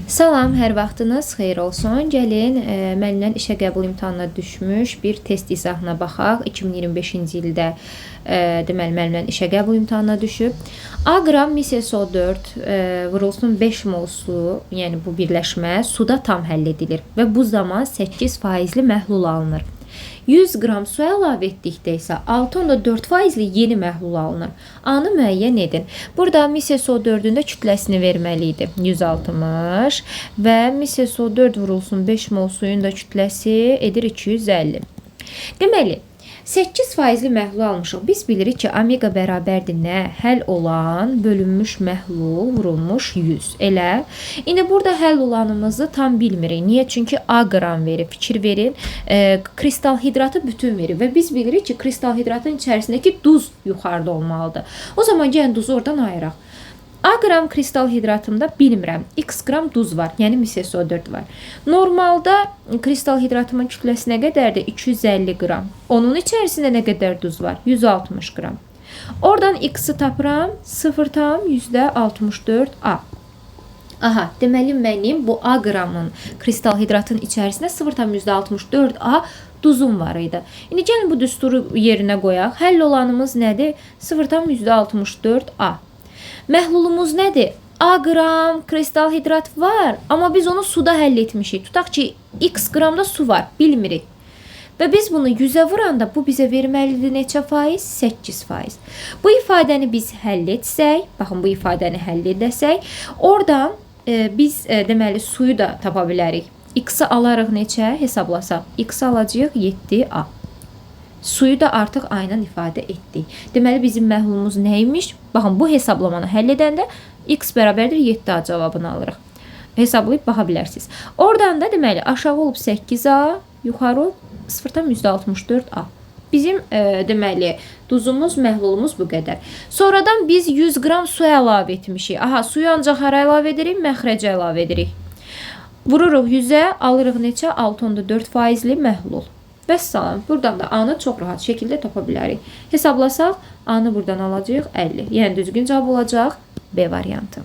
Salam, hər vaxtınız xeyir olsun. Gəlin, məndən işə qəbul imtahanına düşmüş bir test izahına baxaq. 2025-ci ildə deməli məndən işə qəbul imtahanına düşüb. A qram misiya SO4 vurulsun 5 mol su, yəni bu birləşmə suda tam həll edilir və bu zaman 8%li məhlul alınır. 100 qram su əlavə etdikdə isə 6,4%li yeni məhlul alınır. A-nı müəyyən edin. Burada misiya SO4-ün də kütləsini verməli idi. 160 və misiya SO4 vurulsun 5 mol suyun da kütləsi edir 250. Deməli, 8%li məhlul almışıq. Biz bilirik ki, omega bərabərdir nə? Həll olan bölünmüş məhlul vurulmuş 100. Elə. İndi burada həll olanımızı tam bilmirik. Niyə? Çünki A qram verir. Fikir verin. Kristal hidratı bütün verir. Və biz bilirik ki, kristal hidratın içərisindəki duz yuxarıda olmalıdır. O zaman gəlin duzu oradan ayıraq. A qram kristal hidratımda bilmirəm. X qram duz var. Yəni misiya SO4 var. Normalda kristal hidratımın kütləsi nə qədərdir? 250 qram. Onun içərisində nə qədər duz var? 160 qram. Oradan X-i tapıram. 0,64 A. Aha, deməli mənim bu A qramın kristal hidratın içərisində 0,64 A duzum var idi. İndi gəlin bu düsturu yerinə qoyaq. Həll olanımız nədir? 0,64 A. Məhlulumuz nədir? A qram kristal hidrat var, amma biz onu suda həll etmişik. Tutaq ki, X qramda su var, bilmirik. Və biz bunu 100-ə vuranda bu bizə verməlidir neçə faiz? 8%. Bu ifadəni biz həll etsək, baxın bu ifadəni həll edəsək, oradan biz deməli suyu da tapa bilərik. X-i alarıq neçə? Hesablasaq. X-i alacağıq 7A. Suyu da artıq A ilə ifadə etdik. Deməli, bizim məhlulumuz nəymiş? Baxın, bu hesablamanı həll edəndə X bərabərdir 7A cavabını alırıq. Hesablayıb baxa bilərsiniz. Oradan da deməli, aşağı olub 8A, yuxarı 0,64A. Bizim deməli, duzumuz, məhlulumuz bu qədər. Sonradan biz 100 qram su əlavə etmişik. Aha, suyu ancaq hara əlavə edirik? Məxrəcə əlavə edirik. Vururuq 100-ə, alırıq neçə? 6,4%li məhlul. Vəssalam. Buradan da A-nı çox rahat şəkildə tapa bilərik. Hesablasaq, A-nı buradan alacağıq 50. Yəni düzgün cavab olacaq B variantı.